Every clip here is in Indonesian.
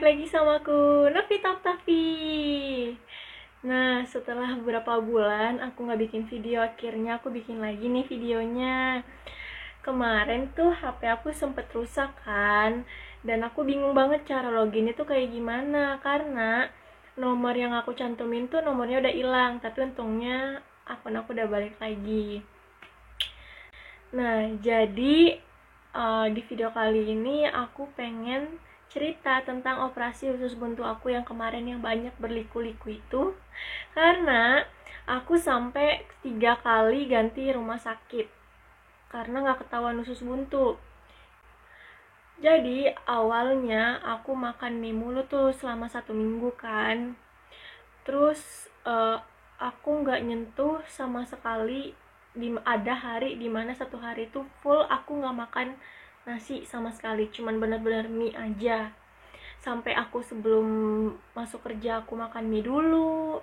lagi sama aku, Novi Taptavi. Nah, setelah beberapa bulan aku nggak bikin video, akhirnya aku bikin lagi nih videonya. Kemarin tuh HP aku sempet rusak kan, dan aku bingung banget cara login itu kayak gimana, karena nomor yang aku cantumin tuh nomornya udah hilang, tapi untungnya akun aku udah balik lagi. Nah, jadi di video kali ini aku pengen cerita tentang operasi usus buntu aku yang kemarin yang banyak berliku-liku itu, karena aku sampai 3 kali ganti rumah sakit karena nggak ketahuan usus buntu. Jadi awalnya aku makan mie mulu tuh selama 1 minggu kan, terus aku nggak nyentuh sama sekali. Ada hari dimana 1 hari itu full aku nggak makan nasi sama sekali, cuman benar-benar mie aja. Sampai aku sebelum masuk kerja aku makan mie dulu,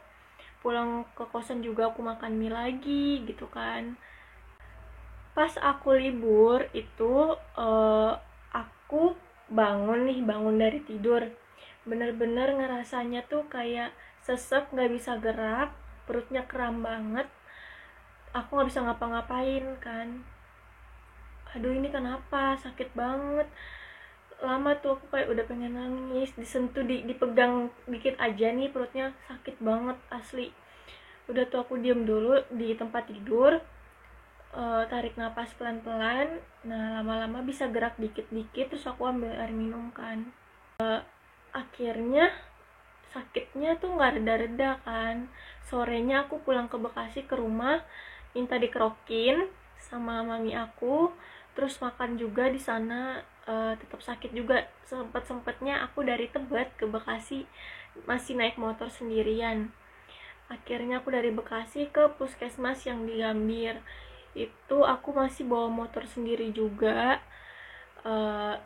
pulang ke kosan juga aku makan mie lagi gitu kan. Pas aku libur itu aku bangun dari tidur, bener-bener ngerasanya tuh kayak sesek, nggak bisa gerak, perutnya kram banget, aku nggak bisa ngapa-ngapain kan. Aduh, ini kenapa sakit banget. Lama tuh aku kayak udah pengen nangis, disentuh, dipegang dikit aja nih perutnya sakit banget asli. Udah tuh aku diem dulu di tempat tidur, tarik napas pelan-pelan. Nah, lama-lama bisa gerak dikit-dikit, terus aku ambil air minum kan. Akhirnya sakitnya tuh nggak reda-reda kan. Sorenya aku pulang ke Bekasi ke rumah, minta dikerokin sama mami aku, terus makan juga di sana. Tetap sakit juga. Sempet-sempetnya aku dari Tebet ke Bekasi masih naik motor sendirian. Akhirnya aku dari Bekasi ke puskesmas yang di Gambir itu aku masih bawa motor sendiri juga.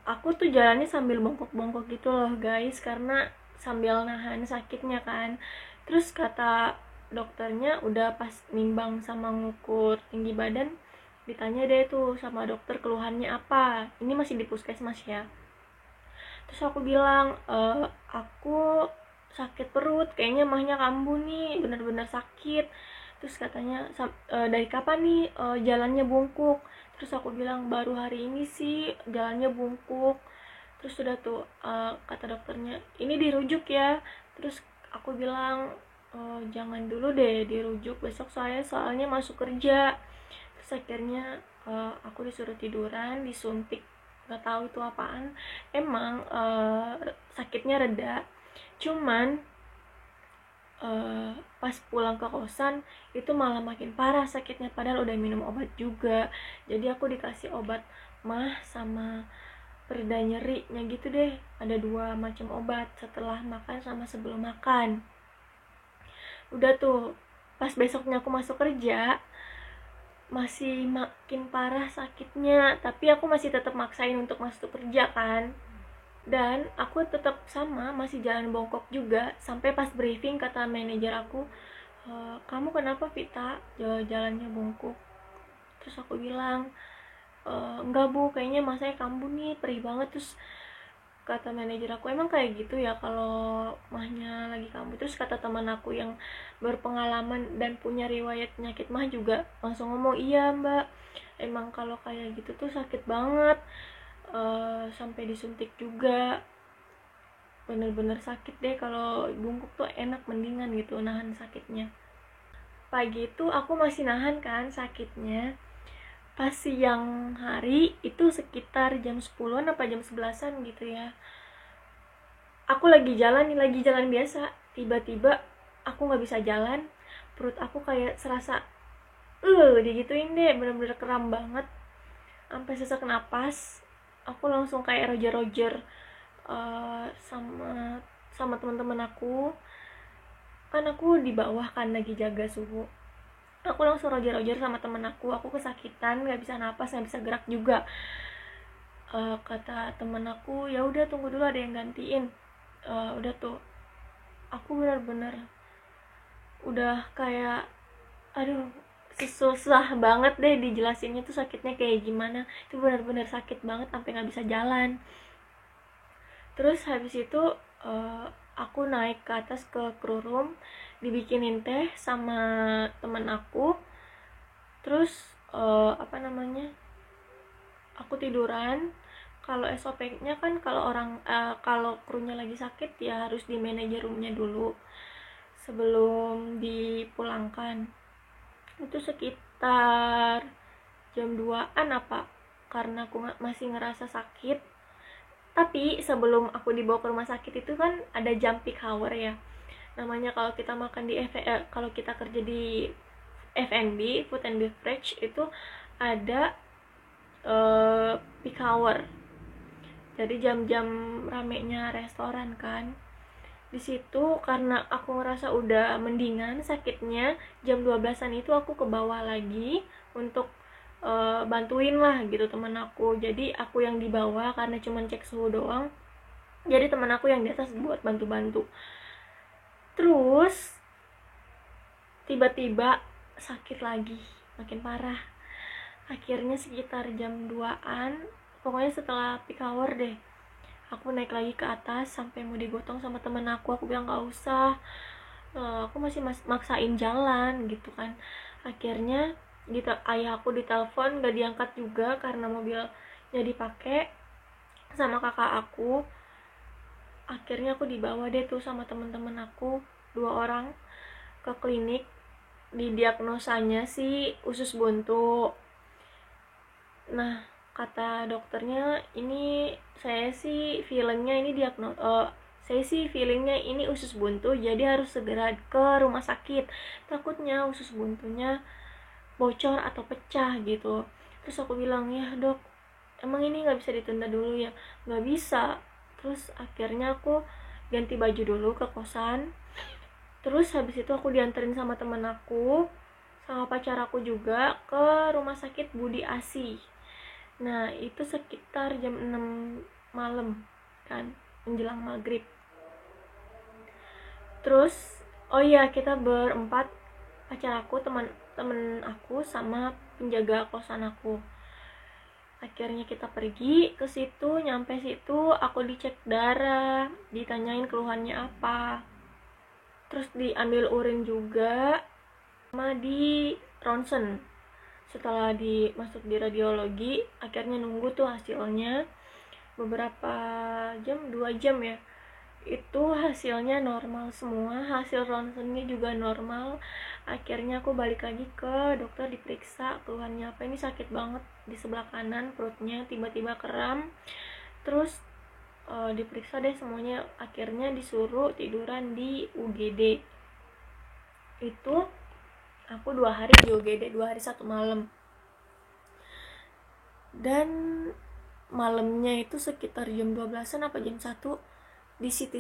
Aku tuh jalannya sambil bongkok-bongkok gitu loh guys, karena sambil nahan sakitnya kan. Terus kata dokternya udah pas nimbang sama ngukur tinggi badan, ditanya deh tuh sama dokter keluhannya apa. Ini masih di puskesmas ya. Terus aku bilang, aku sakit perut, kayaknya mahnya kambuh nih, bener-bener sakit. Terus katanya, dari kapan nih jalannya bungkuk? Terus aku bilang baru hari ini sih jalannya bungkuk. Terus udah tuh kata dokternya ini dirujuk ya. Terus aku bilang, jangan dulu deh dirujuk, besok saya soalnya masuk kerja. Terus akhirnya aku disuruh tiduran, disuntik, nggak tahu itu apaan. Emang sakitnya reda, cuman pas pulang ke kosan itu malah makin parah sakitnya, padahal udah minum obat juga. Jadi aku dikasih obat mah sama pereda nyerinya gitu deh, ada 2 macam obat setelah makan sama sebelum makan. Udah tuh pas besoknya aku masuk kerja masih makin parah sakitnya, tapi aku masih tetap maksain untuk masuk kerja kan. Dan aku tetap sama, masih jalan bongkok juga, sampai pas briefing kata manajer aku, kamu kenapa Vita jalannya bongkok? Terus aku bilang, enggak bu, kayaknya masanya kambuh nih, perih banget. Terus kata manajer aku, emang kayak gitu ya kalau mahnya lagi kambuh? Terus kata teman aku yang berpengalaman dan punya riwayat penyakit mah juga langsung ngomong, iya mbak, emang kalau kayak gitu tuh sakit banget, sampai disuntik juga, bener-bener sakit deh. Kalau bungkuk tuh enak, mendingan gitu nahan sakitnya. Pagi itu aku masih nahan kan sakitnya. Pas siang hari itu sekitar jam 10-an apa jam 11-an gitu ya, aku lagi jalan biasa, tiba-tiba aku nggak bisa jalan. Perut aku kayak serasa digituin deh, bener-bener kram banget sampai sesak napas. Aku langsung kayak roger sama teman-teman aku, kan aku di bawah kan lagi jaga suhu. Aku langsung roger sama temen aku kesakitan, nggak bisa napas, nggak bisa gerak juga. Kata temen aku, ya udah tunggu dulu, ada yang gantiin. Udah tuh aku benar-benar udah kayak aduh, susah banget deh dijelasinnya tuh sakitnya kayak gimana. Itu benar-benar sakit banget sampai nggak bisa jalan. Terus habis itu aku naik ke atas ke crew room, dibikinin teh sama temen aku. Terus aku tiduran. Kalau SOP-nya kan kalau krunya lagi sakit ya harus di manajer roomnya dulu sebelum dipulangkan. Itu sekitar jam 2-an apa, karena aku masih ngerasa sakit. Tapi sebelum aku dibawa ke rumah sakit itu kan ada jam peak hour ya, namanya kalau kita makan kalau kita kerja di F&B, food and beverage, itu ada peak hour. Jadi jam-jam ramenya restoran kan. Di situ karena aku ngerasa udah mendingan sakitnya, jam 12-an itu aku ke bawah lagi untuk bantuin lah gitu teman aku. Jadi aku yang di bawah karena cuman cek suhu doang. Jadi teman aku yang di atas buat bantu-bantu. Terus tiba-tiba sakit lagi, makin parah. Akhirnya sekitar jam 2-an, pokoknya setelah peak hour deh, aku naik lagi ke atas sampai mau digotong sama temen aku bilang gak usah. Aku masih maksain jalan gitu kan. Akhirnya ayah aku ditelepon, gak diangkat juga karena mobilnya dipakai sama kakak aku. Akhirnya aku dibawa deh tuh sama temen-temen aku 2 orang ke klinik. Didiagnosanya sih usus buntu. Nah, kata dokternya ini saya sih feelingnya ini usus buntu, jadi harus segera ke rumah sakit. Takutnya usus buntunya bocor atau pecah gitu. Terus aku bilang, ya dok, emang ini nggak bisa ditunda dulu ya? Nggak bisa. Terus akhirnya aku ganti baju dulu ke kosan. Terus habis itu aku dianterin sama temen aku sama pacar aku juga ke rumah sakit Budi Asi. Nah itu sekitar jam 6 malam kan, menjelang maghrib. Terus oh iya, kita berempat, pacar aku, temen aku, sama penjaga kosan aku. Akhirnya kita pergi ke situ. Nyampe situ aku dicek darah, ditanyain keluhannya apa, terus diambil urin juga, sama di ronsen. Setelah masuk di radiologi, akhirnya nunggu tuh hasilnya beberapa jam, 2 jam ya. Itu hasilnya normal semua, hasil ronsennya juga normal. Akhirnya aku balik lagi ke dokter, diperiksa keluhannya apa. Ini sakit banget di sebelah kanan perutnya, tiba-tiba kram. Terus diperiksa deh semuanya. Akhirnya disuruh tiduran di UGD. Itu aku 2 hari di UGD, 2 hari 1 malam. Dan malamnya itu sekitar jam 12-an apa jam 1 di CT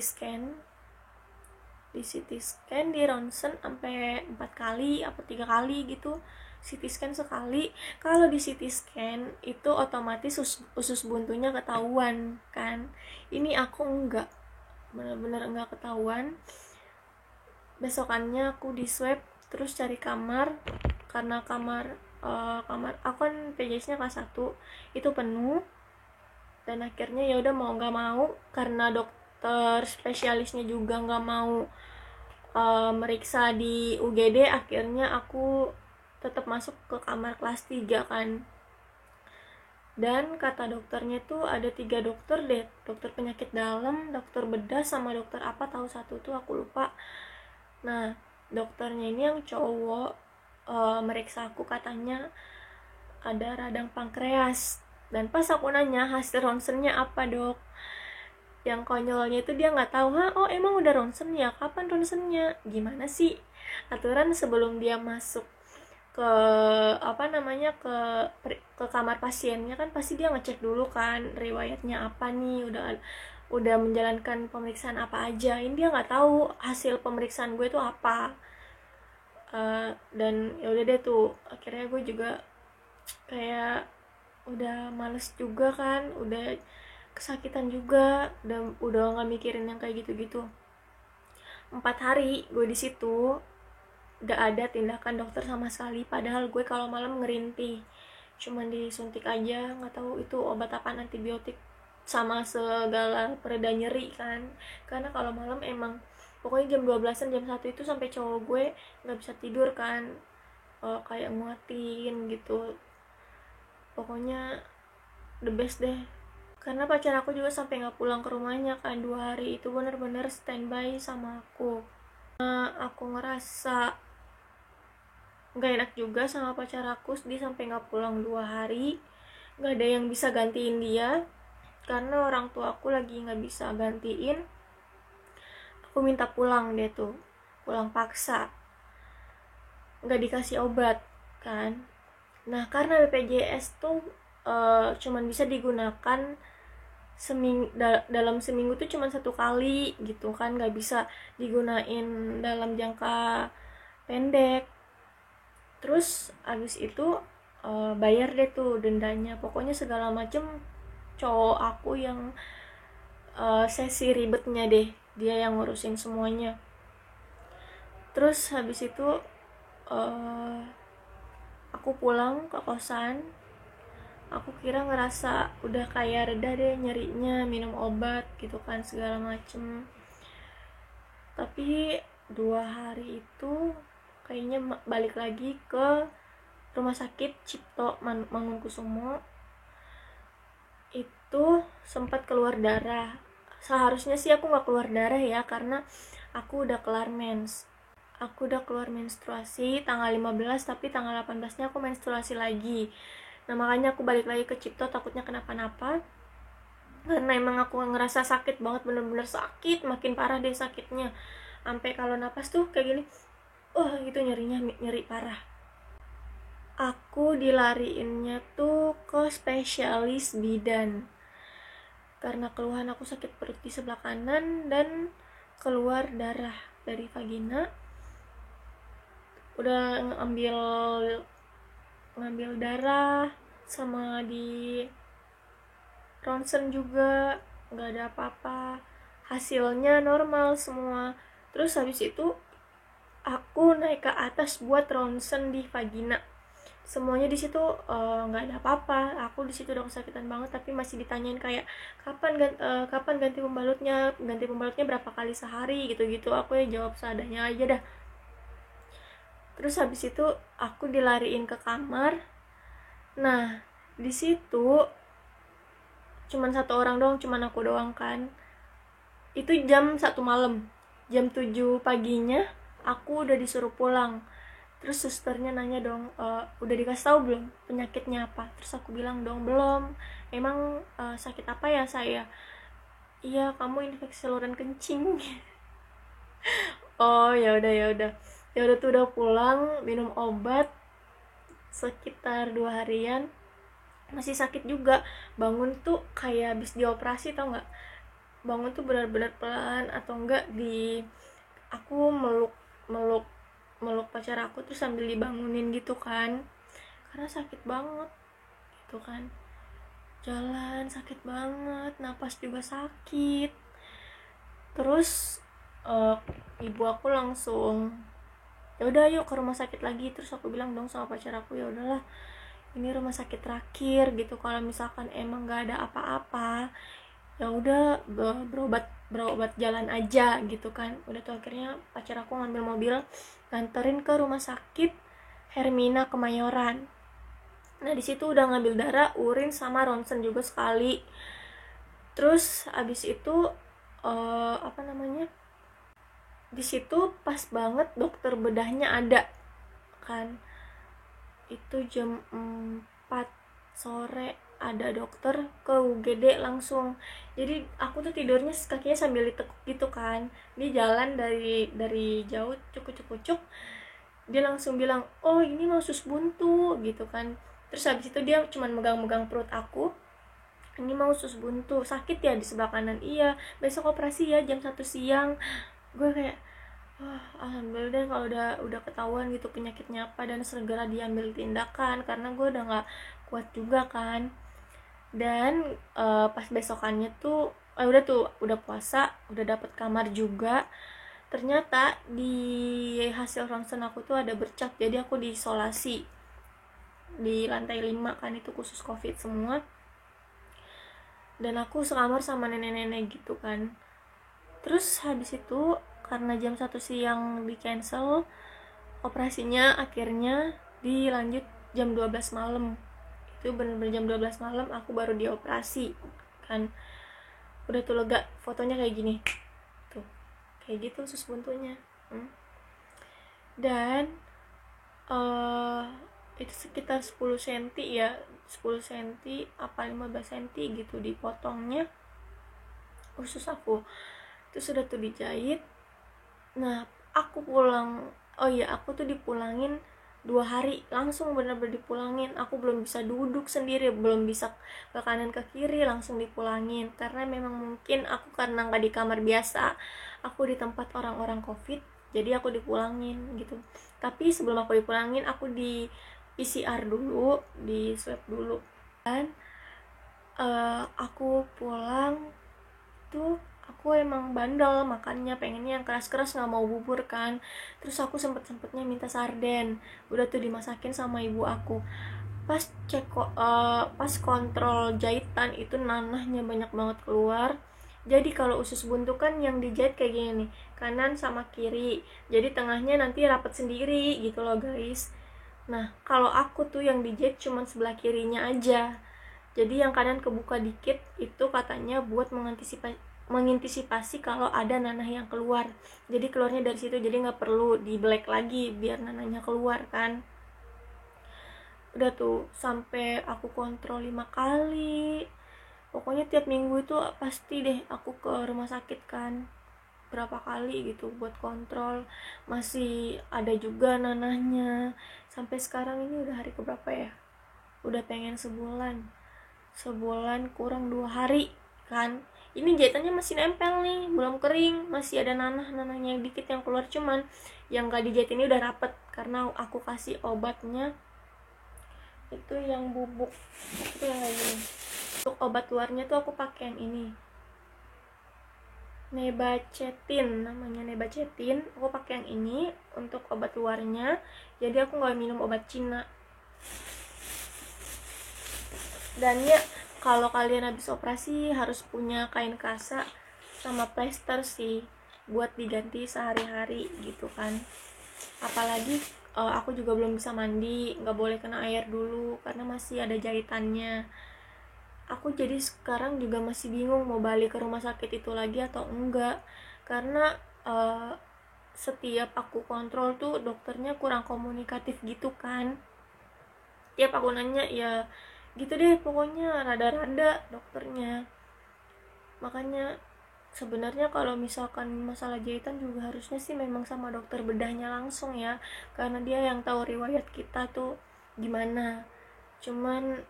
scan, di ronsen sampai 4 kali apa 3 kali gitu. CT scan sekali. Kalau di CT scan itu otomatis usus buntunya ketahuan kan. Ini aku enggak, bener-bener enggak ketahuan. Besokannya aku di swab, terus cari kamar, karena kamar aku kan PJS-nya kelas 1 itu penuh. Dan akhirnya ya udah mau nggak mau, karena dokter spesialisnya juga nggak mau meriksa di UGD, akhirnya aku tetap masuk ke kamar kelas 3 kan. Dan kata dokternya tuh ada 3 dokter deh, dokter penyakit dalam, dokter bedah, sama dokter apa tahu satu tuh aku lupa. Nah dokternya ini yang cowok meriksa aku, katanya ada radang pankreas. Dan pas aku nanya hasil ronsennya apa dok, yang konyolnya itu dia nggak tahu. Oh emang udah ronsen ya, kapan ronsennya? Gimana sih aturan sebelum dia masuk ke ke kamar pasiennya kan pasti dia ngecek dulu kan riwayatnya apa nih, udah menjalankan pemeriksaan apa aja. Ini dia nggak tahu hasil pemeriksaan gue itu apa. Dan ya udah deh tuh, akhirnya gue juga kayak udah males juga kan, udah kesakitan juga, udah nggak mikirin yang kayak gitu-gitu. 4 hari gue di situ nggak ada tindakan dokter sama sekali. Padahal gue kalau malam ngerintih, cuman disuntik aja, nggak tahu itu obat apa, antibiotik. sama segala pereda nyeri kan. Karena kalau malam emang pokoknya jam 12-an jam 1 itu sampai cowok gue nggak bisa tidur kan, kayak nguatin gitu. Pokoknya the best deh. Karena pacar aku juga sampai nggak pulang ke rumahnya kan 2 hari itu, bener-bener standby sama aku. Aku ngerasa nggak enak juga sama pacar aku, dia sampai nggak pulang 2 hari, nggak ada yang bisa gantiin dia karena orang tua aku lagi nggak bisa gantiin. Aku minta pulang, dia tuh pulang paksa, nggak dikasih obat kan. Nah karena BPJS tuh cuman bisa digunakan dalam seminggu tuh cuman 1 kali gitu kan, nggak bisa digunain dalam jangka pendek. Terus abis itu bayar deh tuh dendanya, pokoknya segala macem cowok aku yang sesi ribetnya deh, dia yang ngurusin semuanya. Terus habis itu aku pulang ke kosan, aku kira ngerasa udah kayak reda deh nyerinya, minum obat gitu kan segala macem. Tapi 2 hari itu kayaknya balik lagi ke rumah sakit Cipto Mangunkusumo. Itu sempat keluar darah. Seharusnya sih aku nggak keluar darah ya, karena aku udah kelar menstruasi tanggal 15, tapi tanggal 18-nya aku menstruasi lagi. Nah makanya aku balik lagi ke Cipto, takutnya kenapa-napa. Karena emang aku ngerasa sakit banget, bener-bener sakit, makin parah deh sakitnya. Sampai kalau napas tuh kayak gini, gitu nyerinya, nyeri parah. Aku dilariinnya tuh ke spesialis bidan karena keluhan aku sakit perut di sebelah kanan dan keluar darah dari vagina. Udah ngambil darah sama di ronsen juga, nggak ada apa-apa, hasilnya normal semua. Terus habis itu aku naik ke atas buat ronsen di vagina, semuanya di situ nggak ada apa-apa. Aku di situ udah kesakitan banget, tapi masih ditanyain kayak kapan ganti pembalutnya berapa kali sehari gitu-gitu. Aku ya jawab seadanya aja dah. Terus habis itu aku dilariin ke kamar. Nah di situ cuman 1 orang doang, cuman aku doang kan. Itu jam 1 malam, jam 7 paginya aku udah disuruh pulang. Terus susternya nanya dong, udah dikasih tahu belum penyakitnya apa? Terus aku bilang dong belum. Emang sakit apa ya saya? Iya, kamu infeksi saluran kencing. Oh ya udah tuh udah pulang, minum obat sekitar 2 harian, masih sakit juga. Bangun tuh kayak habis dioperasi, tau nggak? Bangun tuh benar-benar pelan, atau enggak aku meluk pacar aku terus sambil dibangunin gitu kan, karena sakit banget gitu kan. Jalan sakit banget, napas juga sakit. Terus ibu aku langsung, ya udah yuk ke rumah sakit lagi. Terus aku bilang dong sama pacar aku, ya udahlah ini rumah sakit terakhir gitu, kalau misalkan emang nggak ada apa-apa ya udah berobat jalan aja gitu kan. Udah tuh akhirnya pacar aku ngambil mobil nganterin ke rumah sakit Hermina Kemayoran. Nah di situ udah ngambil darah, urin sama ronsen juga sekali. Terus abis itu di situ pas banget dokter bedahnya ada kan. Itu jam 4 sore ada dokter ke UGD langsung. Jadi aku tuh tidurnya kakinya sambil ditekuk gitu kan. Dia jalan dari jauh, cukup dia langsung bilang, oh ini mau sus buntu gitu kan. Terus habis itu dia cuman megang-megang perut aku, ini mau sus buntu, sakit ya di sebelah kanan. Iya, besok operasi ya jam 1 siang. Gue kayak alhamdulillah kalau udah ketahuan gitu penyakitnya apa, dan segera diambil tindakan karena gue udah nggak kuat juga kan. Dan pas besokannya tuh udah puasa, udah dapet kamar juga. Ternyata di hasil ronsen aku tuh ada bercak, jadi aku diisolasi di lantai 5 kan, itu khusus covid semua. dan aku sekamar sama nenek-nenek gitu kan. Terus habis itu karena jam 1 siang di cancel operasinya, akhirnya dilanjut jam 12 malam. Itu bener-bener jam 12 malam aku baru dioperasi kan. Udah tuh lega, fotonya kayak gini tuh, kayak gitu usus buntunya. Dan itu sekitar 10 cm ya, 10 cm apa 15 cm gitu dipotongnya usus aku. Terus sudah tuh dijahit. Nah aku pulang, oh iya aku tuh dipulangin 2 hari langsung, bener-bener dipulangin. Aku belum bisa duduk sendiri, belum bisa ke kanan ke kiri, langsung dipulangin. Karena memang mungkin aku karena nggak di kamar biasa, aku di tempat orang-orang covid, jadi aku dipulangin gitu. Tapi sebelum aku dipulangin, aku di PCR dulu, di swab dulu. Dan aku pulang tuh aku emang bandel, makannya pengennya yang keras-keras, nggak mau bubur kan. Terus aku sempetnya minta sarden, udah tuh dimasakin sama ibu aku. Pas pas kontrol jahitan itu nanahnya banyak banget keluar. Jadi kalau usus buntu kan yang dijahit kayak gini nih, kanan sama kiri, jadi tengahnya nanti rapet sendiri gitu loh guys. Nah kalau aku tuh yang dijahit cuma sebelah kirinya aja, jadi yang kanan kebuka dikit, itu katanya buat mengantisipasi kalau ada nanah yang keluar. Jadi keluarnya dari situ, jadi nggak perlu di black lagi biar nanahnya keluar kan. Udah tuh sampai aku kontrol 5 kali. Pokoknya tiap minggu itu pasti deh aku ke rumah sakit kan, berapa kali gitu buat kontrol. Masih ada juga nanahnya. Sampai sekarang ini udah hari keberapa ya? Udah pengen sebulan kurang 2 hari kan. Ini jahitannya masih nempel nih, belum kering, masih ada nanahnya yang dikit yang keluar. Cuman yang gak dijahit ini udah rapet karena aku kasih obatnya itu yang bubuk, itu yang kayak gini. Untuk obat luarnya tuh aku pakai yang ini, Nebacetin, namanya Nebacetin. Aku pakai yang ini untuk obat luarnya, jadi aku nggak minum obat Cina. Dan ya kalau kalian habis operasi harus punya kain kasa sama plester sih buat diganti sehari-hari gitu kan. Apalagi aku juga belum bisa mandi, nggak boleh kena air dulu karena masih ada jahitannya. Aku jadi sekarang juga masih bingung mau balik ke rumah sakit itu lagi atau enggak, karena setiap aku kontrol tuh dokternya kurang komunikatif gitu kan. Tiap aku nanya ya gitu deh, pokoknya rada-rada dokternya. Makanya sebenarnya kalau misalkan masalah jahitan juga harusnya sih memang sama dokter bedahnya langsung ya, karena dia yang tahu riwayat kita tuh gimana. Cuman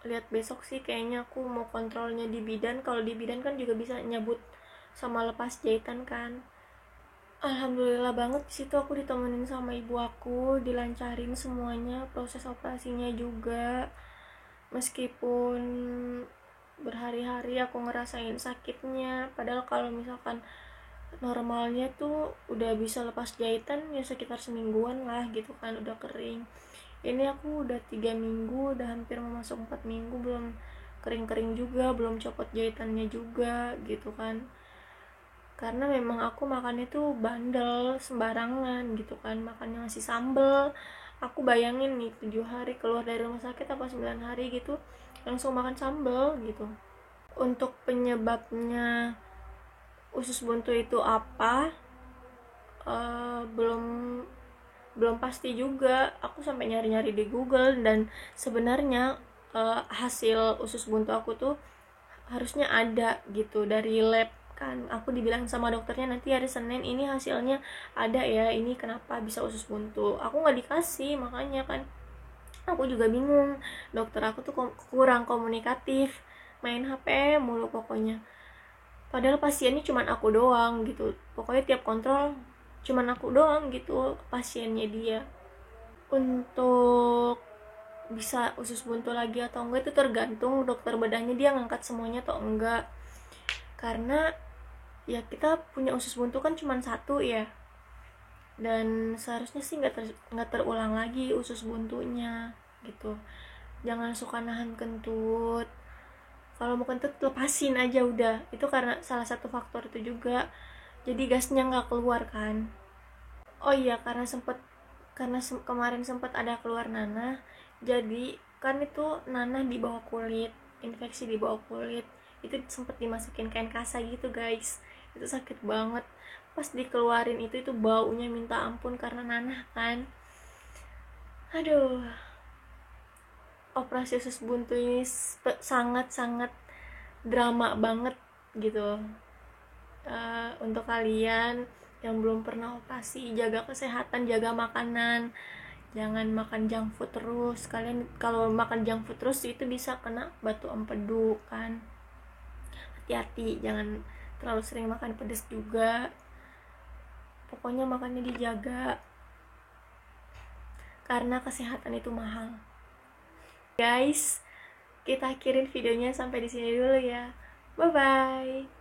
lihat besok sih kayaknya aku mau kontrolnya di bidan. Kalau di bidan kan juga bisa nyabut sama lepas jahitan kan. Alhamdulillah banget di situ aku ditemenin sama ibu aku, dilancarin semuanya, proses operasinya juga. Meskipun berhari-hari aku ngerasain sakitnya, padahal kalau misalkan normalnya tuh udah bisa lepas jahitan ya sekitar semingguan lah gitu kan, udah kering. Ini aku udah 3 minggu, udah hampir mau masuk 4 minggu, belum kering-kering juga, belum copot jahitannya juga gitu kan. Karena memang aku makan itu bandel sembarangan gitu kan, makannya masih sambel. Aku bayangin nih 7 hari keluar dari rumah sakit apa 9 hari gitu langsung makan sambel gitu. Untuk penyebabnya usus buntu itu apa, belum belum pasti juga. Aku sampai nyari-nyari di Google, dan sebenarnya hasil usus buntu aku tuh harusnya ada gitu dari lab kan. Aku dibilang sama dokternya nanti hari Senin ini hasilnya ada ya, ini kenapa bisa usus buntu. Aku nggak dikasih, makanya kan aku juga bingung. Dokter aku tuh kurang komunikatif, main HP mulu pokoknya. Padahal pasiennya cuman aku doang gitu, pokoknya tiap kontrol cuman aku doang gitu pasiennya dia. Untuk bisa usus buntu lagi atau enggak itu tergantung dokter bedahnya, dia ngangkat semuanya atau enggak. Karena ya kita punya usus buntu kan cuma satu ya, dan seharusnya sih nggak terulang lagi usus buntunya gitu. Jangan suka nahan kentut, kalau mau kentut lepasin aja udah. Itu karena salah satu faktor itu juga, jadi gasnya nggak keluar kan. Oh iya, kemarin sempat ada keluar nanah. Jadi kan itu nanah di bawah kulit, infeksi di bawah kulit, itu sempat dimasukin kain kasa gitu guys. Itu sakit banget. Pas dikeluarin itu baunya minta ampun karena nanah kan. Aduh, operasi usus buntu ini sangat-sangat drama banget gitu. Untuk kalian yang belum pernah operasi, jaga kesehatan, jaga makanan, jangan makan junk food terus. Kalian kalau makan junk food terus itu bisa kena batu empedu kan. Hati-hati, jangan terlalu sering makan pedas juga. Pokoknya makannya dijaga karena kesehatan itu mahal. Guys, kita akhirin videonya sampai di sini dulu ya. Bye bye.